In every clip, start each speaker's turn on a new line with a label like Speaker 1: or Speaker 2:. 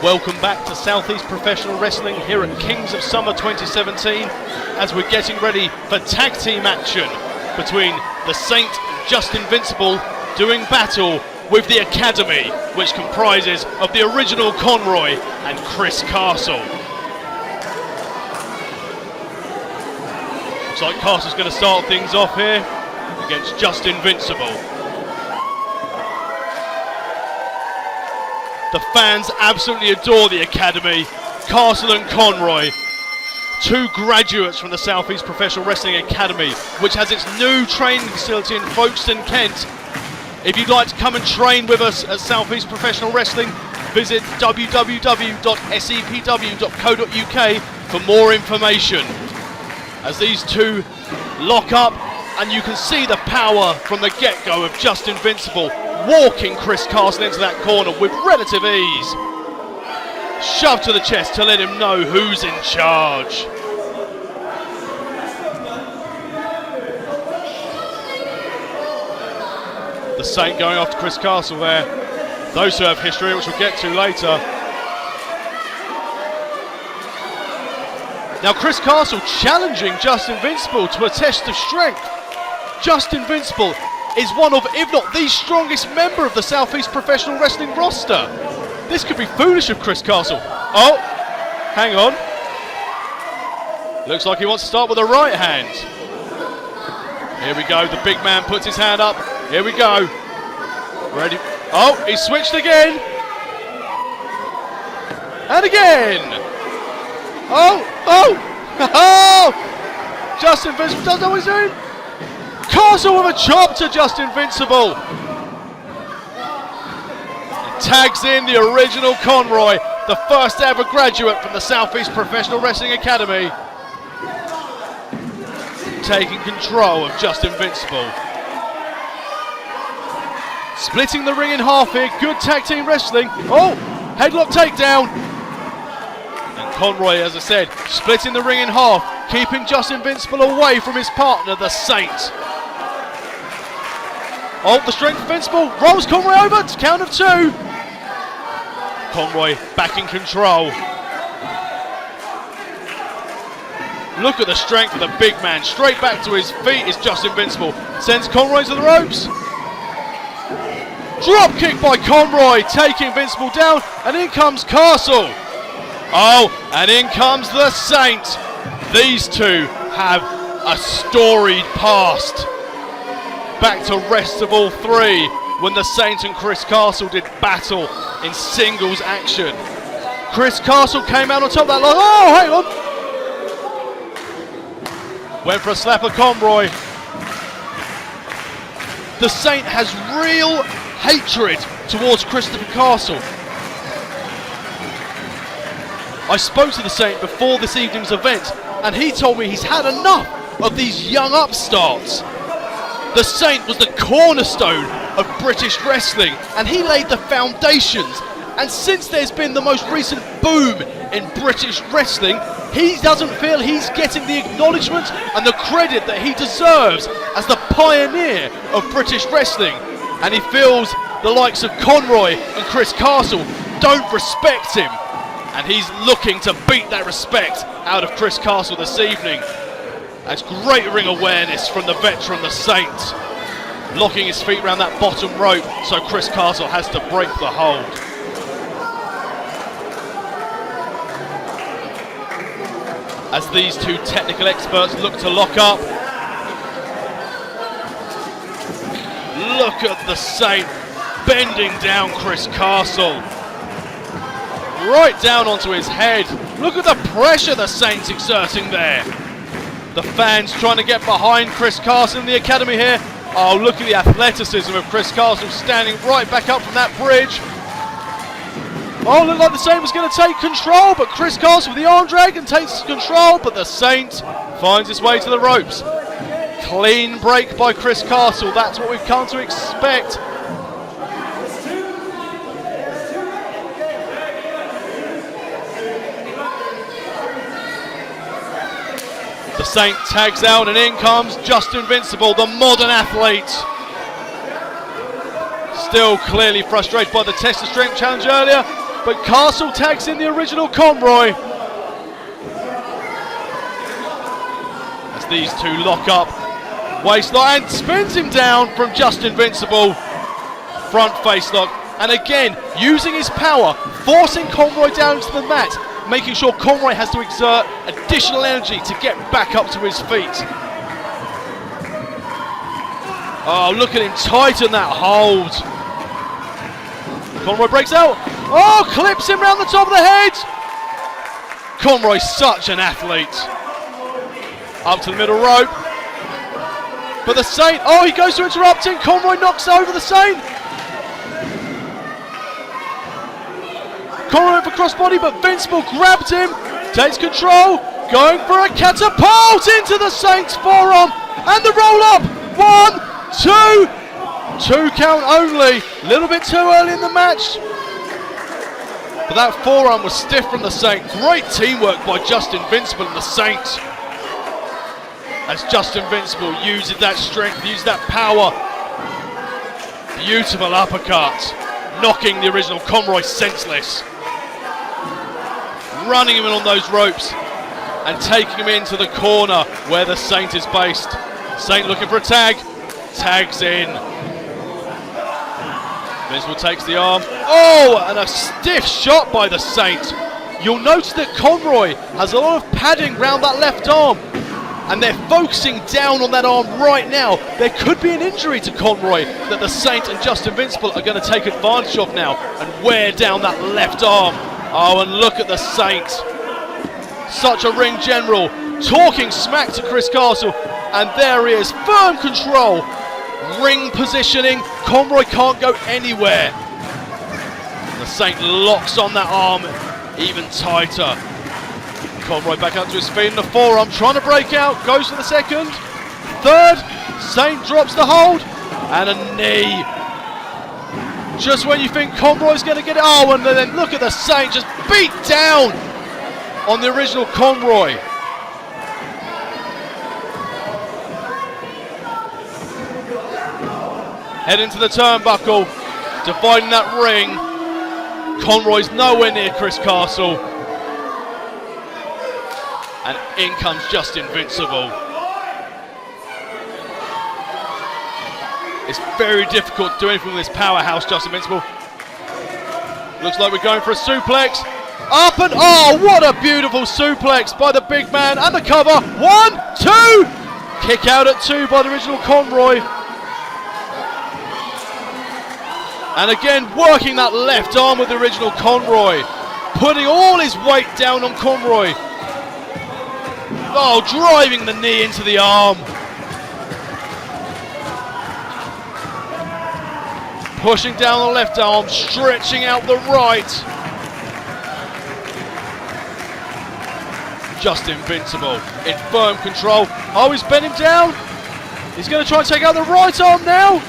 Speaker 1: Welcome back to Southeast Professional Wrestling here at Kings of Summer 2017 as we're getting ready for tag team action between the Saint Justin Vincible doing battle with the Academy, which comprises of the original Conroy and Chris Castle. Looks like Castle's going to start things off here against Justin Vincible. The fans absolutely adore the Academy. Castle and Conroy, two graduates from the Southeast Professional Wrestling Academy, which has its new training facility in Folkestone, Kent. If you'd like to come and train with us at Southeast Professional Wrestling, visit www.sepw.co.uk for more information. As these two lock up, and you can see the power from the get-go of Justin Vincible walking Chris Castle into that corner with relative ease. Shove to the chest to let him know who's in charge. The Saint going after Chris Castle there. Those who have history, which we'll get to later. Now Chris Castle challenging Justin Vincible to a test of strength. Justin Vincible is one of, if not the strongest member of the Southeast Professional Wrestling roster. This could be foolish of Chris Castle. Oh, hang on. Looks like he wants to start with the right hand. Here we go, the big man puts his hand up. Here we go. Ready? Oh, he switched again. And again. Oh. Justin Vincible doesn't know what he's doing. Castle with a chop to Justin Vincible. Tags in the original Conroy, the first ever graduate from the Southeast Professional Wrestling Academy. Taking control of Justin Vincible. Splitting the ring in half here, good tag team wrestling. Oh, headlock takedown. And Conroy, as I said, splitting the ring in half, keeping Justin Vincible away from his partner, the Saint. Oh, the strength of Vincible rolls Conroy over, to count of two. Conroy back in control. Look at the strength of the big man. Straight back to his feet is Justin Vincible. Sends Conroy to the ropes. Drop kick by Conroy, taking Vincible down, and in comes Castle. Oh, and in comes the Saint. These two have a storied past. Back to rest of all three when the Saint and Chris Castle did battle in singles action. Chris Castle came out on top of that line. Oh, hang on. Went for a slap of Conroy. The Saint has real hatred towards Christopher Castle. I spoke to the Saint before this evening's event, and he told me he's had enough of these young upstarts. The Saint was the cornerstone of British wrestling, and he laid the foundations. And since there's been the most recent boom in British wrestling, he doesn't feel he's getting the acknowledgement and the credit that he deserves as the pioneer of British wrestling. And he feels the likes of Conroy and Chris Castle don't respect him. And he's looking to beat that respect out of Chris Castle this evening. That's great ring awareness from the veteran, the Saint. Locking his feet around that bottom rope, so Chris Castle has to break the hold. As these two technical experts look to lock up. Look at the Saint bending down Chris Castle. Right down onto his head. Look at the pressure the Saint's exerting there. The fans trying to get behind Chris Castle in the Academy here. Oh, look at the athleticism of Chris Castle standing right back up from that bridge. Oh, looked like the Saint was going to take control, but Chris Castle with the arm drag and takes control, but the Saint finds his way to the ropes. Clean break by Chris Castle, that's what we've come to expect. The Saint tags out and in comes Justin Vincible, the modern athlete. Still clearly frustrated by the test of strength challenge earlier. but Castle tags in the original Conroy. As these two lock up, waistlock and spins him down from Justin Vincible. Front face lock, and again using his power, forcing Conroy down to the mat, making sure Conroy has to exert additional energy to get back up to his feet. Oh, look at him tighten that hold. Conroy breaks out. Oh, clips him round the top of the head. Conroy's such an athlete. Up to the middle rope. But the Saint, oh, he goes to interrupt him. Conroy knocks over the Saint. Conroy went for crossbody, but Vincible grabbed him, takes control, going for a catapult into the Saint's forearm, and the roll up. 1, 2 count only. A little bit too early in the match. But that forearm was stiff from the Saint. Great teamwork by Justin Vincible and the Saint. As Justin Vincible uses that strength, uses that power. Beautiful uppercut, knocking the original Conroy senseless. Running him in on those ropes and taking him into the corner where the Saint is based. Saint looking for a tag. Tags in. Vincible takes the arm. Oh, and a stiff shot by the Saint. You'll notice that Conroy has a lot of padding round that left arm, and they're focusing down on that arm right now. There could be an injury to Conroy that the Saint and Justin Vincible are going to take advantage of now and wear down that left arm. Oh, and look at the Saint. Such a ring general, talking smack to Chris Castle, and there he is, firm control. Ring positioning, Conroy can't go anywhere. The Saint locks on that arm even tighter. Conroy back up to his feet in the forearm, trying to break out, goes for the second, third, Saint drops the hold, and a knee. Just when you think Conroy's going to get it, oh, and then look at the Saint just beat down on the original Conroy. Head into the turnbuckle, dividing that ring. Conroy's nowhere near Chris Castle. And in comes Justin Vincible. It's very difficult to do anything with this powerhouse, Justin Vincible. Looks like we're going for a suplex. Up and, oh, what a beautiful suplex by the big man, and the cover. 1, 2. Kick out at 2 by the original Conroy. And again, working that left arm with the original Conroy. Putting all his weight down on Conroy. Oh, driving the knee into the arm. Pushing down the left arm, stretching out the right. Justin Vincible in firm control. Oh, he's bent him down. He's going to try and take out the right arm now.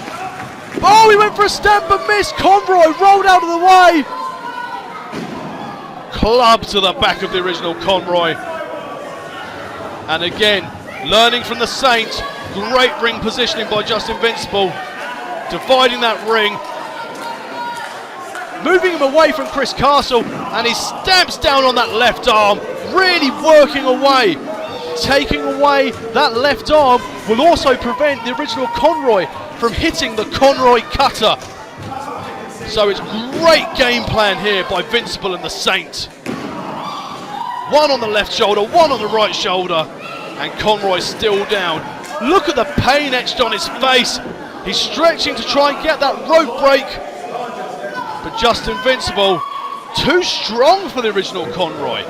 Speaker 1: Oh, he went for a stamp but missed. Conroy rolled out of the way. Club to the back of the original Conroy. And again, learning from the Saint. Great ring positioning by Justin Vincible. Dividing that ring. Moving him away from Chris Castle. And he stamps down on that left arm. Really working away. Taking away that left arm will also prevent the original Conroy from hitting the Conroy cutter. So it's great game plan here by Vincible and the Saint. One on the left shoulder, one on the right shoulder, and Conroy's still down. Look at the pain etched on his face. He's stretching to try and get that rope break, but Justin Vincible, too strong for the original Conroy.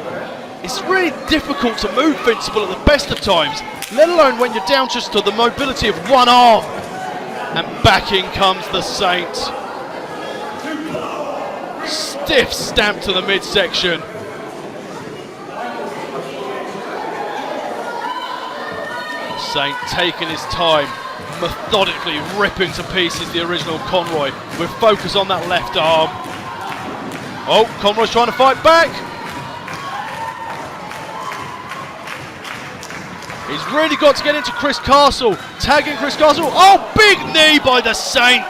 Speaker 1: It's really difficult to move Vincible at the best of times, let alone when you're down just to the mobility of one arm. And back in comes the Saint. Stiff stamp to the midsection. Saint taking his time, methodically ripping to pieces the original Conroy with focus on that left arm. Oh, Conroy's trying to fight back. He's really got to get into Chris Castle, tagging Chris Castle. Oh, big knee by the Saint.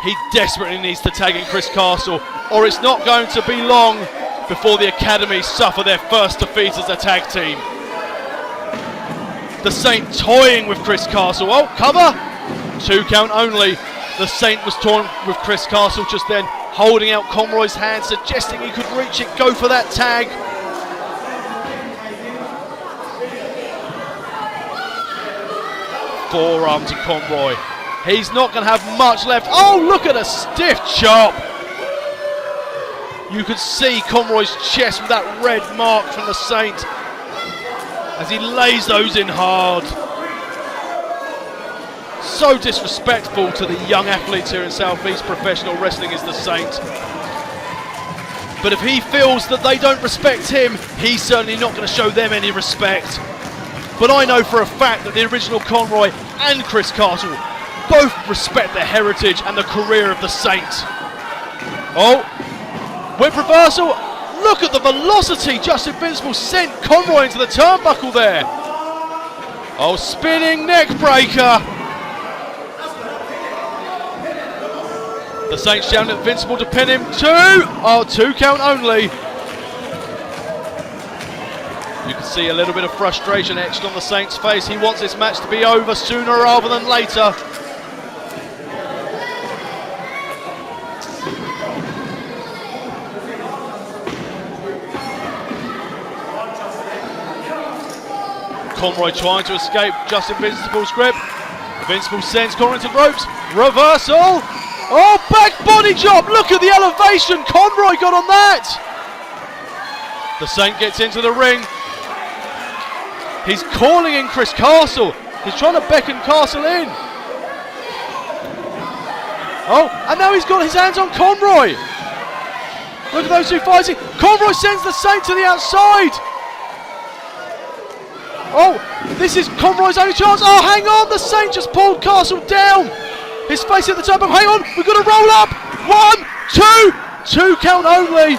Speaker 1: He desperately needs to tag in Chris Castle, or it's not going to be long before the Academy suffer their first defeat as a tag team. The Saint toying with Chris Castle. Oh, cover! 2 count only. The Saint was torn with Chris Castle just then, holding out Conroy's hand, suggesting he could reach it, go for that tag. Forearm to Conroy. He's not going to have much left. Oh, look at a stiff chop. You could see Conroy's chest with that red mark from the Saint as he lays those in hard. So disrespectful to the young athletes here in South East Professional Wrestling is the Saint. But if he feels that they don't respect him, he's certainly not going to show them any respect. But I know for a fact that the original Conroy and Chris Castle both respect the heritage and the career of the Saint. Oh, whip reversal. Look at the velocity Justin Vincible sent Conroy into the turnbuckle there. Oh, spinning neck breaker. The Saint shouting at Vincible to pin him. 2. Oh, 2 count only. You can see a little bit of frustration etched on the Saint's face. He wants this match to be over sooner rather than later. Conroy trying to escape Justin Vincible's grip. Vincible sends Conroy to the ropes. Reversal. Oh, back body drop. Look at the elevation Conroy got on that. The Saint gets into the ring. He's calling in Chris Castle. He's trying to beckon Castle in. Oh, and now he's got his hands on Conroy. Look at those two fighting. Conroy sends the Saint to the outside. Oh, this is Conroy's only chance. Oh, hang on. The Saint just pulled Castle down. His face at the top. Hang on. We've got to roll up. 1, 2. 2 count only.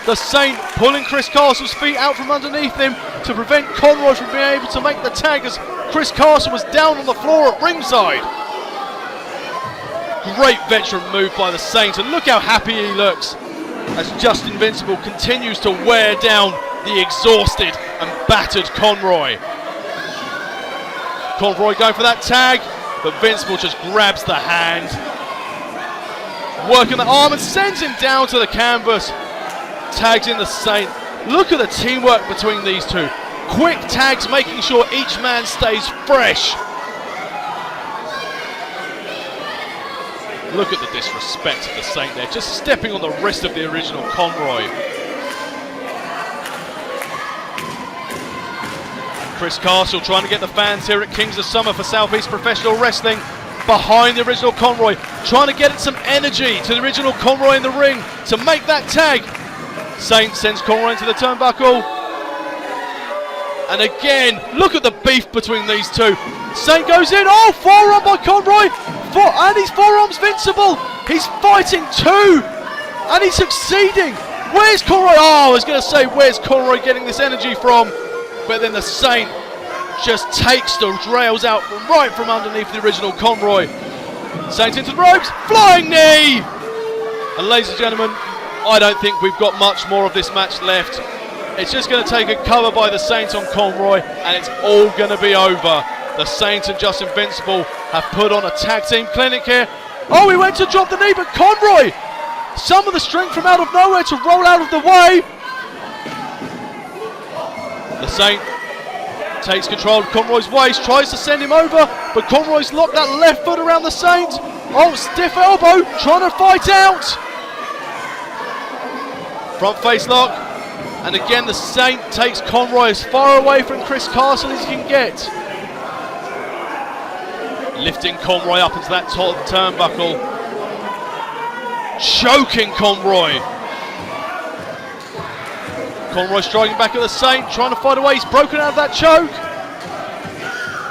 Speaker 1: The Saint pulling Chris Castle's feet out from underneath him to prevent Conroy from being able to make the tag as Chris Castle was down on the floor at ringside. Great veteran move by the Saint, and look how happy he looks as Justin Vincible continues to wear down the exhausted and battered Conroy. Conroy going for that tag, but Vincible just grabs the hand, working the arm and sends him down to the canvas. Tags in the Saint. Look at the teamwork between these two. Quick tags, making sure each man stays fresh. Look at the disrespect of the Saint there, just stepping on the wrist of the original Conroy. Chris Castle trying to get the fans here at Kings of Summer for South East Professional Wrestling behind the original Conroy, trying to get it some energy to the original Conroy in the ring to make that tag. Saint sends Conroy into the turnbuckle. And again, look at the beef between these two. Saint goes in. Oh, forearm by Conroy. And his forearm's Vincible. He's fighting two. And he's succeeding. Where's Conroy? Oh, I was going to say, where's Conroy getting this energy from? But then the Saint just takes the rails out right from underneath the original Conroy. Saint into the ropes. Flying knee. And ladies and gentlemen, I don't think we've got much more of this match left. It's just going to take a cover by the Saint on Conroy, and it's all going to be over. The Saint and Justin Vincible have put on a tag team clinic here. Oh, he went to drop the knee, but Conroy, some of the strength from out of nowhere to roll out of the way. The Saint takes control of Conroy's waist, tries to send him over, but Conroy's locked that left foot around the Saint. Oh, stiff elbow, trying to fight out. Front face lock, and again the Saint takes Conroy as far away from Chris Castle as he can get. Lifting Conroy up into that top turnbuckle. Choking Conroy. Conroy striking back at the Saint, trying to fight away. He's broken out of that choke.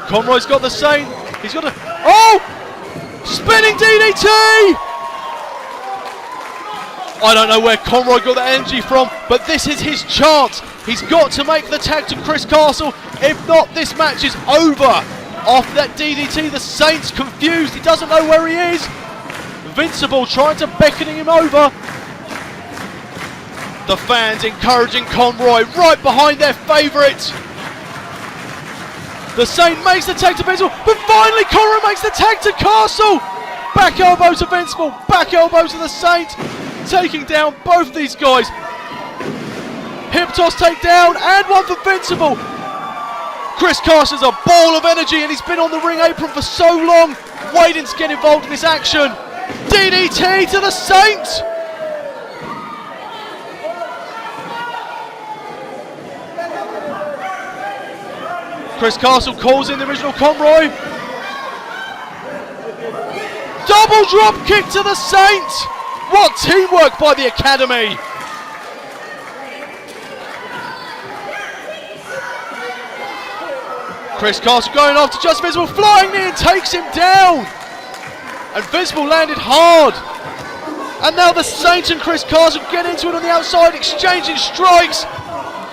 Speaker 1: Conroy's got the Saint. He's got a... Oh! Spinning DDT! I don't know where Conroy got that energy from, but this is his chance. He's got to make the tag to Chris Castle. If not, this match is over. Off that DDT, the Saint's confused. He doesn't know where he is. Vincible trying to beckoning him over. The fans encouraging Conroy right behind their favourite. The Saint makes the tag to Vincible, but finally Conroy makes the tag to Castle. Back elbow to Vincible, back elbow to the Saint, taking down both these guys. Hip toss takedown and one for Vincible. Chris Castle's a ball of energy and he's been on the ring apron for so long, waiting to get involved in this action. DDT to the Saint. Chris Castle calls in the original Conroy. Double drop kick to the Saint. What teamwork by the Academy. Chris Castle going after Justin Vincible, flying knee and takes him down. And Vincible landed hard. And now the Saint and Chris Castle get into it on the outside, exchanging strikes.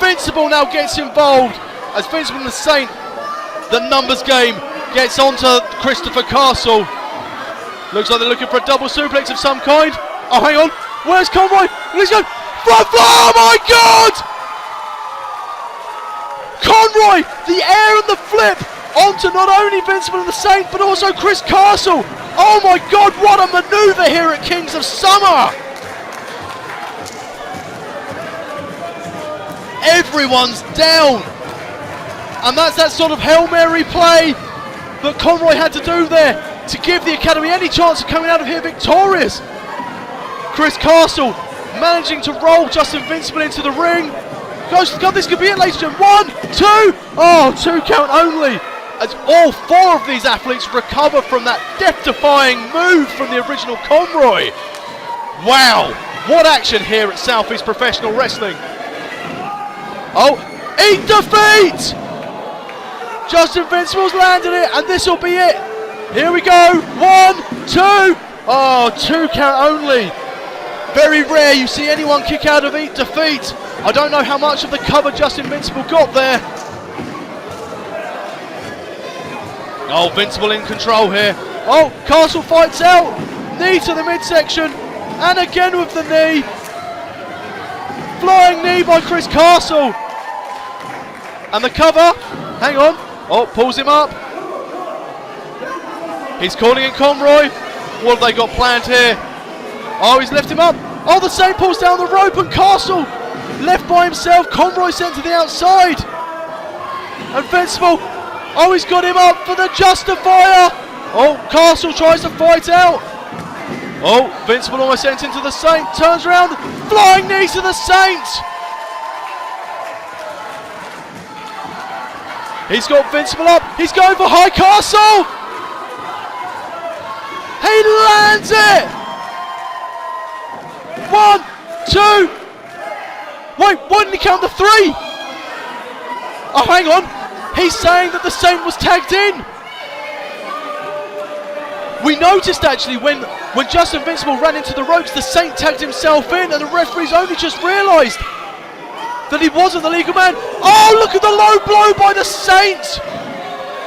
Speaker 1: Vincible now gets involved as Vincible and the Saint, the numbers game, gets onto Christopher Castle. Looks like they're looking for a double suplex of some kind. Oh, hang on. Where's Conroy? He's going front fly. Oh my God! Conroy, the air and the flip onto not only Vincible and the Saint, but also Chris Castle. Oh my God, what a manoeuvre here at Kings of Summer. Everyone's down. And that's that sort of Hail Mary play that Conroy had to do there to give the Academy any chance of coming out of here victorious. Chris Castle managing to roll Justin Vincible into the ring. Goes to the gun, this could be it, ladies and gentlemen. 1, 2, oh, 2 count only. As all 4 of these athletes recover from that death-defying move from the original Conroy. Wow, what action here at Southeast Professional Wrestling. Oh, eat defeat! Justin Vincible's landed it, and this will be it. Here we go, 1, 2, oh, 2 count only. Very rare you see anyone kick out of eat defeat. I don't know how much of the cover Justin Vincible got there. Oh, Vincible in control here. Oh, Castle fights out. Knee to the midsection. And again with the knee. Flying knee by Chris Castle. And the cover. Hang on. Oh, pulls him up. He's calling in Conroy. What have they got planned here? Oh, he's left him up. Oh, the Saint pulls down the rope and Castle left by himself. Conroy sent to the outside. And Vincible, oh, he's got him up for the Justifier. Oh, Castle tries to fight out. Oh, Vincible almost sent into the Saint. Turns around, flying knee to the Saint. He's got Vincible up. He's going for high Castle. He lands it. 1, 2. Wait, why didn't he count the 3? Oh, hang on. He's saying that the Saint was tagged in. We noticed actually when Justin Vincible ran into the ropes, the Saint tagged himself in, and the referees only just realised that he wasn't the legal man. Oh, look at the low blow by the Saint.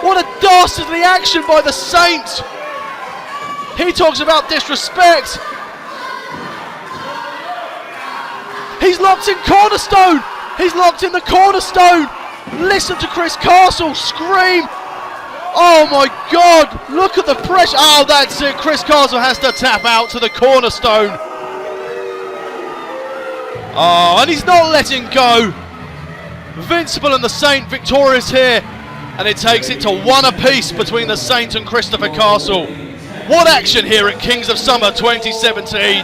Speaker 1: What a dastardly action by the Saint. He talks about disrespect. He's locked in cornerstone. He's locked in the cornerstone. Listen to Chris Castle scream. Oh my God, look at the pressure. Oh, that's it. Chris Castle has to tap out to the cornerstone. Oh, and he's not letting go. Vincible and the Saint victorious here. And it takes it to 1 apiece between the Saint and Christopher Castle. What action here at Kings of Summer 2017.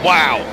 Speaker 1: Wow.